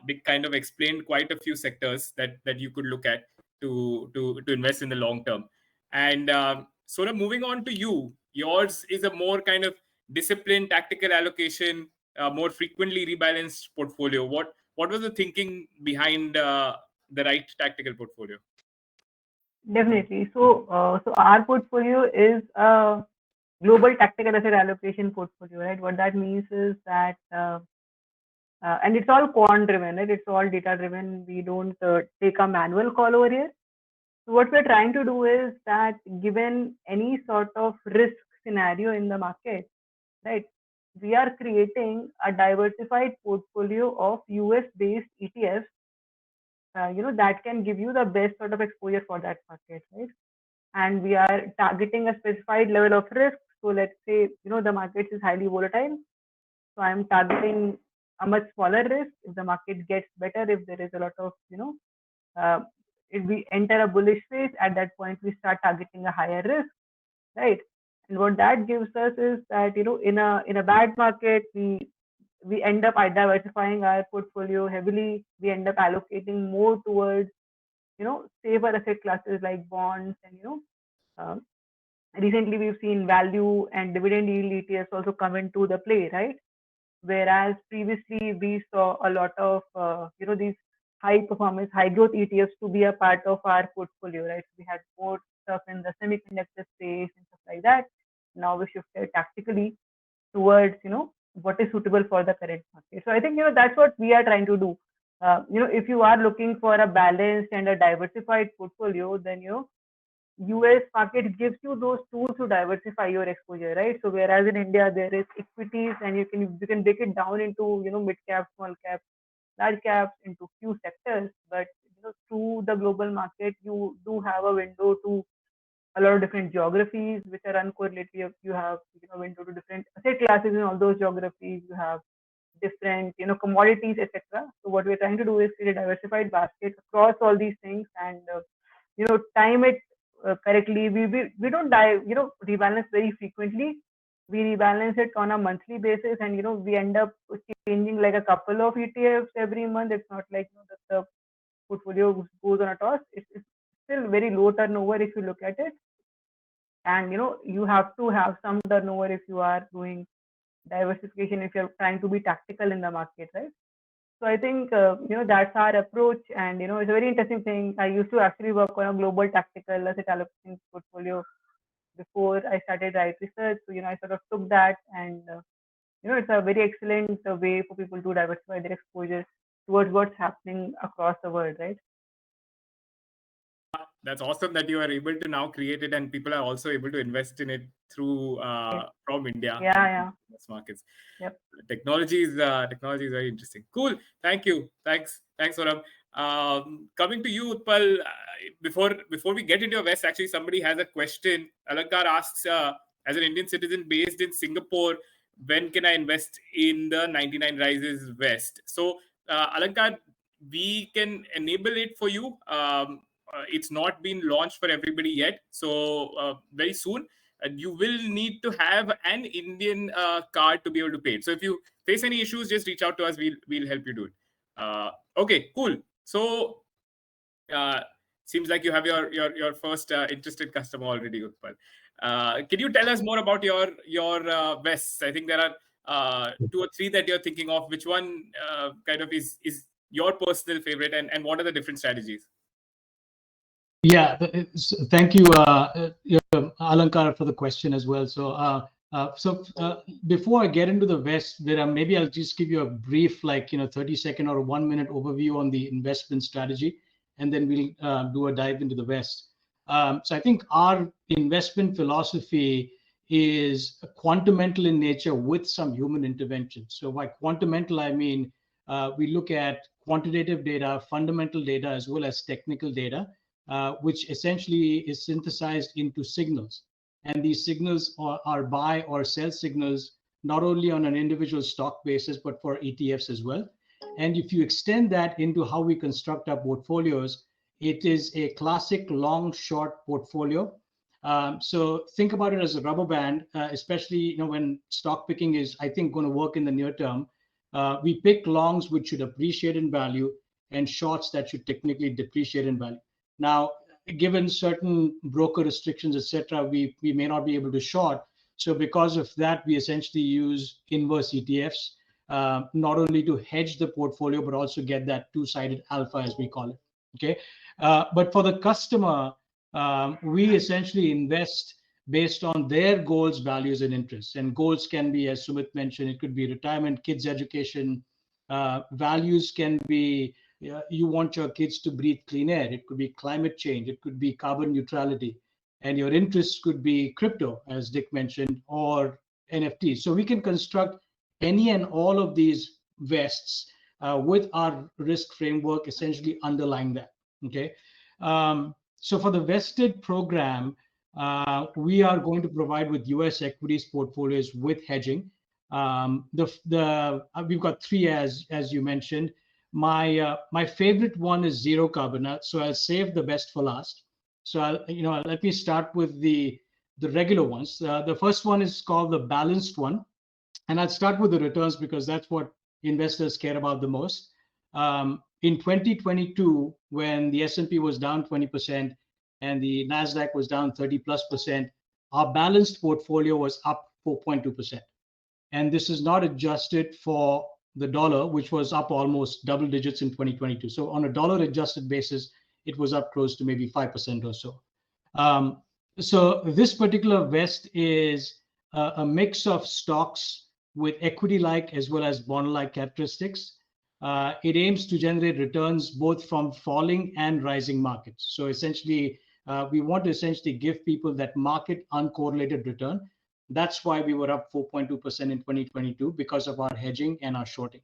[SPEAKER 1] they kind of explained quite a few sectors that you could look at to invest in the long term. And sort of moving on to you, yours is a more kind of disciplined tactical allocation, more frequently rebalanced portfolio. What was the thinking behind the right tactical portfolio?
[SPEAKER 2] Definitely. So our portfolio is a global tactical asset allocation portfolio, right? What that means is that, and it's all quant driven, right? It's all data driven. We don't take a manual call over here. So what we're trying to do is that given any sort of risk scenario in the market, right, we are creating a diversified portfolio of US based ETFs, that can give you the best sort of exposure for that market, right? And we are targeting a specified level of risk. So let's say, the market is highly volatile. So I'm targeting a much smaller risk. If the market gets better, if there is a lot of, if we enter a bullish phase, at that point we start targeting a higher risk, right? And what that gives us is that, in a bad market, we end up diversifying our portfolio heavily. We end up allocating more towards, safer asset classes like bonds and, um, recently we've seen value and dividend yield ETFs also come into the play, right? Whereas previously we saw a lot of, these high performance, high growth ETFs to be a part of our portfolio, right? We had more stuff in the semiconductor space and stuff like that. Now we shifted tactically towards, what is suitable for the current market. So I think, that's what we are trying to do. If you are looking for a balanced and a diversified portfolio, then, US market gives you those tools to diversify your exposure, right? So whereas in India there is equities and you can break it down into, mid cap, small cap, large caps, into few sectors. But through the global market, you do have a window to a lot of different geographies which are uncorrelated. You have window to different asset classes in all those geographies. You have different commodities, etc. So what we're trying to do is create a diversified basket across all these things and time it correctly. We don't rebalance very frequently. We rebalance it on a monthly basis, and we end up changing like a couple of ETFs every month. It's not like portfolio goes on a toss, it's still very low turnover if you look at it. And you have to have some turnover if you are doing diversification, if you're trying to be tactical in the market, right? So I think that's our approach, and it's a very interesting thing. I used to actually work on a global tactical asset allocation portfolio before I started right research. So I sort of took that, and it's a very excellent way for people to diversify their exposure towards what's happening across the world, right?
[SPEAKER 1] That's awesome that you are able to now create it, and people are also able to invest in it through from India.
[SPEAKER 2] Yeah.
[SPEAKER 1] Markets.
[SPEAKER 2] Yep.
[SPEAKER 1] Technology is very interesting. Cool. Thanks, Saurabh. Coming to you, Utpal. Before we get into your West, actually, somebody has a question. Alankar asks, as an Indian citizen based in Singapore, when can I invest in the 99 Rises West? So, Alankar, we can enable it for you. It's not been launched for everybody yet, so very soon you will need to have an Indian card to be able to pay it. So if you face any issues, just reach out to us. We'll help you do it. Okay, cool. So seems like you have your first interested customer already, Utpal. Can you tell us more about your vests? I think there are 2 or 3 that you're thinking of. Which one kind of is your personal favorite, and what are the different strategies?
[SPEAKER 5] Yeah, thank you, Alankar, for the question as well. So, before I get into the West, maybe I'll just give you a brief, 30-second or 1-minute overview on the investment strategy, and then we'll do a dive into the West. So I think our investment philosophy is quantamental in nature with some human intervention. So by quantamental, I mean we look at quantitative data, fundamental data, as well as technical data, which essentially is synthesized into signals. And these signals are buy or sell signals, not only on an individual stock basis, but for ETFs as well. And if you extend that into how we construct our portfolios, it is a classic long-short portfolio. So think about it as a rubber band, especially when stock picking is, I think, going to work in the near term. We pick longs which should appreciate in value, and shorts that should technically depreciate in value. Now, given certain broker restrictions, etc., we may not be able to short. So because of that, we essentially use inverse ETFs, not only to hedge the portfolio, but also get that two-sided alpha, as we call it. Okay. But for the customer, we essentially invest based on their goals, values, and interests. And goals can be, as Sumit mentioned, it could be retirement, kids' education. Values can be, you want your kids to breathe clean air. It could be climate change. It could be carbon neutrality. And your interests could be crypto, as Dick mentioned, or NFTs. So we can construct any and all of these vests with our risk framework essentially underlying that. Okay. So for the vested program, we are going to provide with US equities portfolios with hedging. We've got 3, as you mentioned. My favorite one is zero carbon. So I'll save the best for last. So let me start with the regular ones. The first one is called the balanced one, and I'll start with the returns because that's what investors care about the most. In 2022, when the S&P was down 20% and the Nasdaq was down 30+%, our balanced portfolio was up 4.2%, and this is not adjusted for the dollar, which was up almost double digits in 2022. So on a dollar adjusted basis, it was up close to maybe 5% or so. So this particular vest is a mix of stocks with equity-like as well as bond-like characteristics. It aims to generate returns both from falling and rising markets. So essentially, we want to essentially give people that market uncorrelated return. That's why we were up 4.2% in 2022 because of our hedging and our shorting.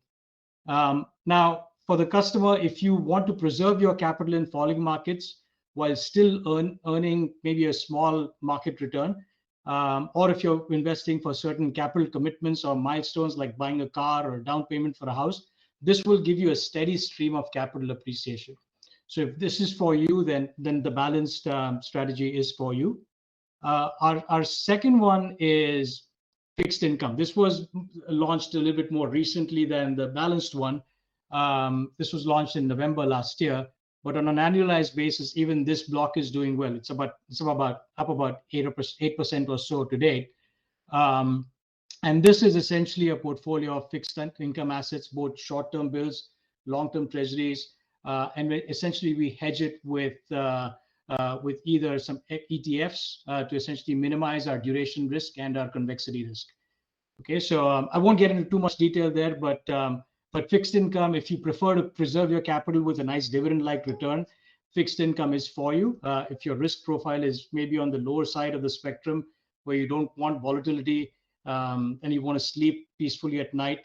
[SPEAKER 5] Now, for the customer, if you want to preserve your capital in falling markets while still earning maybe a small market return, or if you're investing for certain capital commitments or milestones like buying a car or a down payment for a house, this will give you a steady stream of capital appreciation. So if this is for you, then the balanced strategy is for you. Our second one is fixed income. This was launched a little bit more recently than the balanced one. This was launched in November last year. But on an annualized basis, even this block is doing well. It's up about 8% or so to date. And this is essentially a portfolio of fixed income assets, both short-term bills, long-term treasuries, and essentially we hedge it with either some ETFs to essentially minimize our duration risk and our convexity risk. Okay, so I won't get into too much detail there, but fixed income, if you prefer to preserve your capital with a nice dividend-like return, fixed income is for you. If your risk profile is maybe on the lower side of the spectrum, where you don't want volatility and you want to sleep peacefully at night,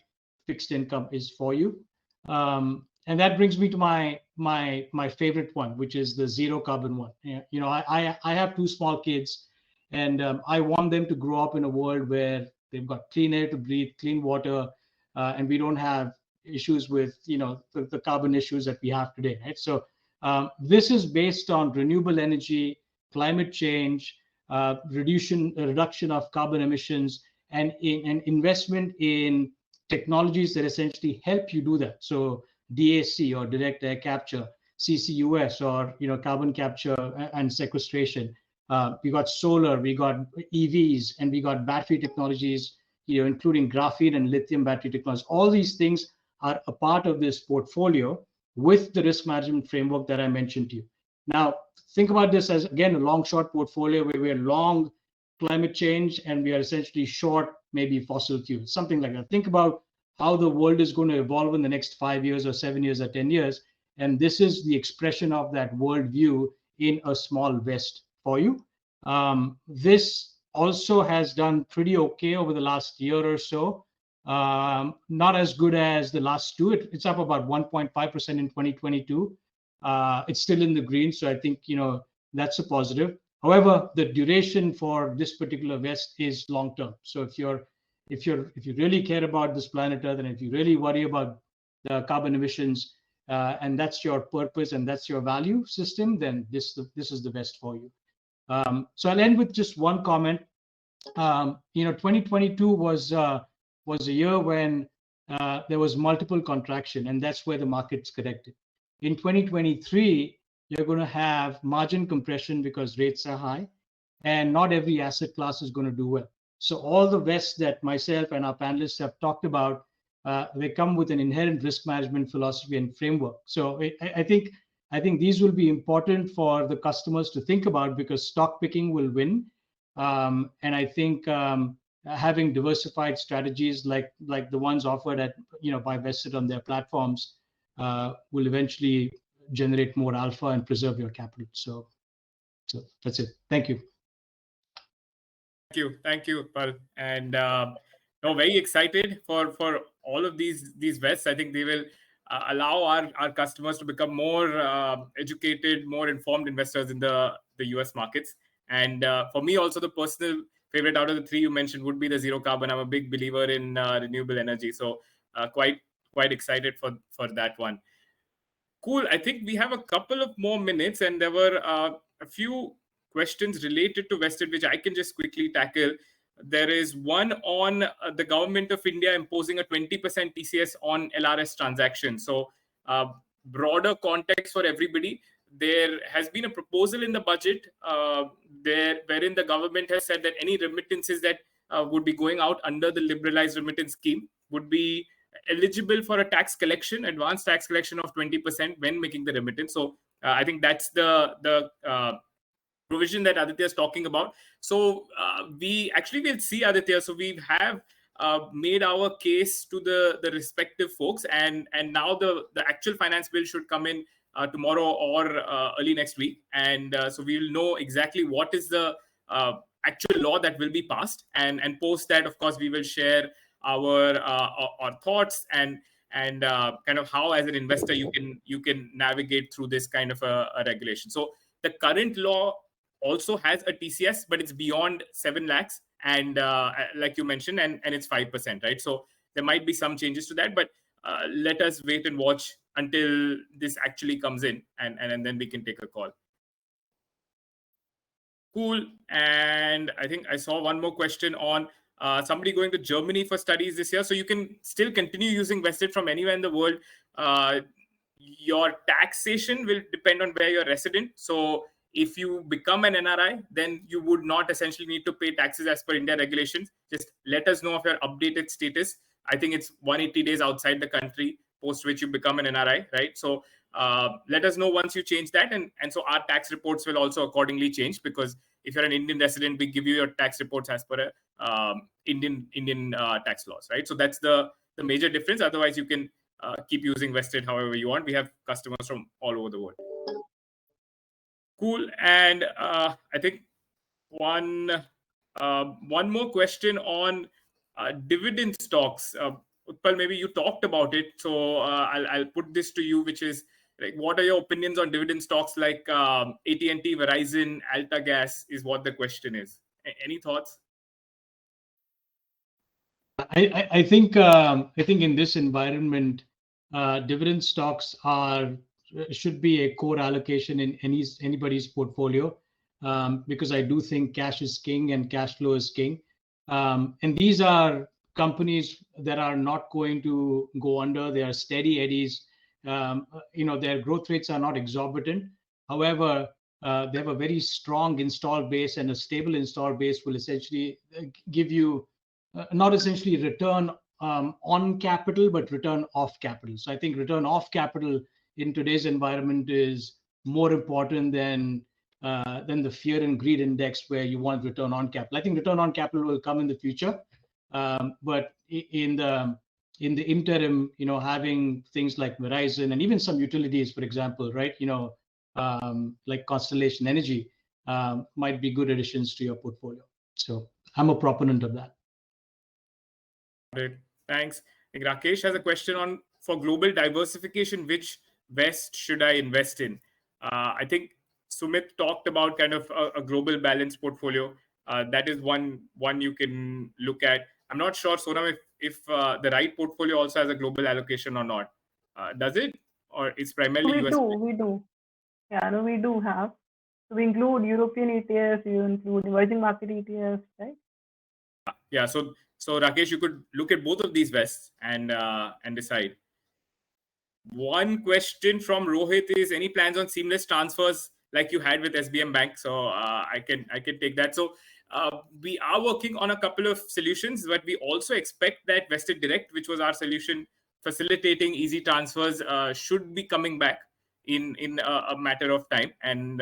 [SPEAKER 5] fixed income is for you. And that brings me to my favorite one, which is the zero carbon one. You know, I have two small kids, and I want them to grow up in a world where they've got clean air to breathe, clean water, and we don't have issues with, you know, the carbon issues that we have today, right? So this is based on renewable energy, climate change, reduction of carbon emissions, and an investment in technologies that essentially help you do that. So DAC, or direct air capture, CCUS, or, you know, carbon capture and sequestration. We got solar, we got EVs, and we got battery technologies, you know, including graphene and lithium battery technology. All these things are a part of this portfolio with the risk management framework that I mentioned to you. Now, think about this as, again, a long-short portfolio where we're long climate change and we are essentially short maybe fossil fuels, something like that. Think about how the world is going to evolve in the next 5 years or 7 years or 10 years. And this is the expression of that worldview in a small vest for you. This also has done pretty okay over the last year or so. Not as good as the last two. It's up about 1.5% in 2022. It's still in the green, so I think, you know, that's a positive. However, the duration for this particular vest is long term. So if you really care about this planet Earth, and if you really worry about the carbon emissions, and that's your purpose and that's your value system, then this is the best for you. So I'll end with just one comment. You know, 2022 was a year when there was multiple contraction, and that's where the markets corrected. In 2023, you're going to have margin compression because rates are high, and not every asset class is going to do well. So all the vests that myself and our panelists have talked about, they come with an inherent risk management philosophy and framework. So I think these will be important for the customers to think about, because stock picking will win. And I think having diversified strategies like the ones offered at, you know, by Vested on their platforms will eventually generate more alpha and preserve your capital. So that's it. Thank you.
[SPEAKER 1] Thank you, Utpal. And no, very excited for all of these vests. I think they will allow our customers to become more educated, more informed investors in the US markets. And for me, also the personal favorite out of the three you mentioned would be the zero carbon. I'm a big believer in renewable energy, so quite excited for that one. Cool. I think we have a couple of more minutes, and there were a few questions related to Vested, which I can just quickly tackle. There is one on the government of India imposing a 20% TCS on LRS transactions. So broader context for everybody. There has been a proposal in the budget wherein the government has said that any remittances that would be going out under the liberalized remittance scheme would be eligible for a tax collection, advanced tax collection of 20% when making the remittance. So I think that's the provision that Aditya is talking about. So we actually will see, Aditya. So we have made our case to the respective folks, and now the actual finance bill should come in tomorrow or early next week, and so we will know exactly what is the actual law that will be passed, and post that, of course, we will share our thoughts and kind of how, as an investor, you can navigate through this kind of a regulation. So the current law also has a TCS, but it's beyond 7 lakhs, and like you mentioned, and it's 5%, right? So there might be some changes to that, but let us wait and watch until this actually comes in, and then we can take a call. Cool. And I think I saw one more question on somebody going to Germany for studies this year. So you can still continue using Vested from anywhere in the world. your taxation will depend on where you're resident. So if you become an NRI, then you would not essentially need to pay taxes as per India regulations. Just let us know of your updated status. I think it's 180 days outside the country, post which you become an NRI, right? So let us know once you change that. And so our tax reports will also accordingly change, because if you're an Indian resident, we give you your tax reports as per Indian tax laws, right? So that's the major difference. Otherwise, you can keep using vested however you want. We have customers from all over the world. Cool. And I think one more question on dividend stocks. Utpal, maybe you talked about it, so I'll put this to you, which is like, what are your opinions on dividend stocks like AT&T, Verizon, Alta Gas? Is what the question is. Any thoughts?
[SPEAKER 5] I think in this environment, dividend stocks should be a core allocation in anybody's portfolio, because I do think cash is king and cash flow is king. And these are companies that are not going to go under. They are steady eddies. Their growth rates are not exorbitant. However, they have a very strong install base, and a stable install base will essentially give you not essentially return on capital, but return off capital. So I think return off capital in today's environment is more important than the fear and greed index, where you want return on capital. I think return on capital will come in the future, but in the interim, having things like Verizon and even some utilities, for example, right, like Constellation Energy, might be good additions to your portfolio. So I'm a proponent of that.
[SPEAKER 1] Great. Thanks. I think Rakesh has a question on, for global diversification, which vest should I invest in? I think Sumit talked about kind of a global balanced portfolio. That is one you can look at. I'm not sure, Sonam, if the right portfolio also has a global allocation or not. Does it? Or it's primarily US?
[SPEAKER 2] We do. Yeah, no, we do have. So we include European ETFs, you include emerging market ETFs, right?
[SPEAKER 1] Yeah, so Rakesh, you could look at both of these vests and decide. One question from Rohit is, any plans on seamless transfers like you had with SBM Bank? So I can take that. So we are working on a couple of solutions, but we also expect that Vested Direct, which was our solution facilitating easy transfers, should be coming back in a matter of time. And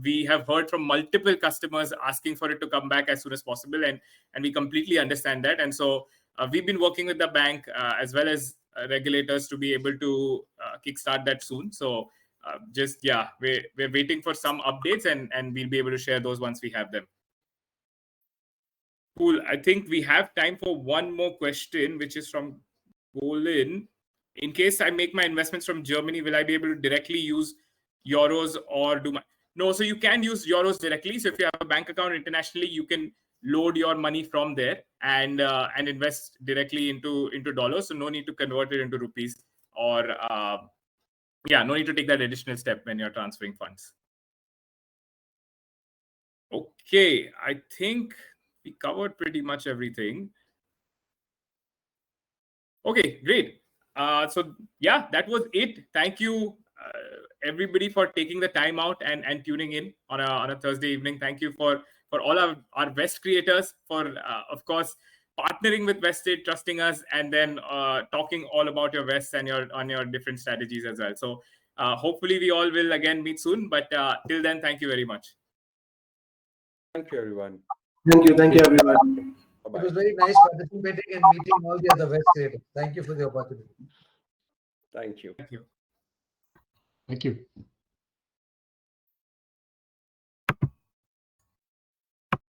[SPEAKER 1] we have heard from multiple customers asking for it to come back as soon as possible, and we completely understand that. And so we've been working with the bank as well as regulators to be able to kickstart that soon. So we're waiting for some updates, and we'll be able to share those once we have them. Cool. I think we have time for one more question, which is from Golin. In case I make my investments from Germany, will I be able to directly use euros, or no? So you can use euros directly. So if you have a bank account internationally, you can load your money from there and invest directly into dollars. So no need to convert it into rupees, or no need to take that additional step when you're transferring funds. Okay, I think we covered pretty much everything. Okay, great. So that was it. Thank you everybody for taking the time out and tuning in on a Thursday evening. Thank you for all our Vest creators for of course partnering with Vested, trusting us, and then talking all about your Vests and your different strategies as well. So hopefully we all will again meet soon, but till then, thank you very much.
[SPEAKER 3] Thank you, everyone.
[SPEAKER 6] Thank you everyone.
[SPEAKER 3] Bye-bye.
[SPEAKER 4] It was very nice participating and meeting all the other West creators. Thank you for the opportunity.
[SPEAKER 3] Thank you.
[SPEAKER 1] Thank you.
[SPEAKER 5] Thank you.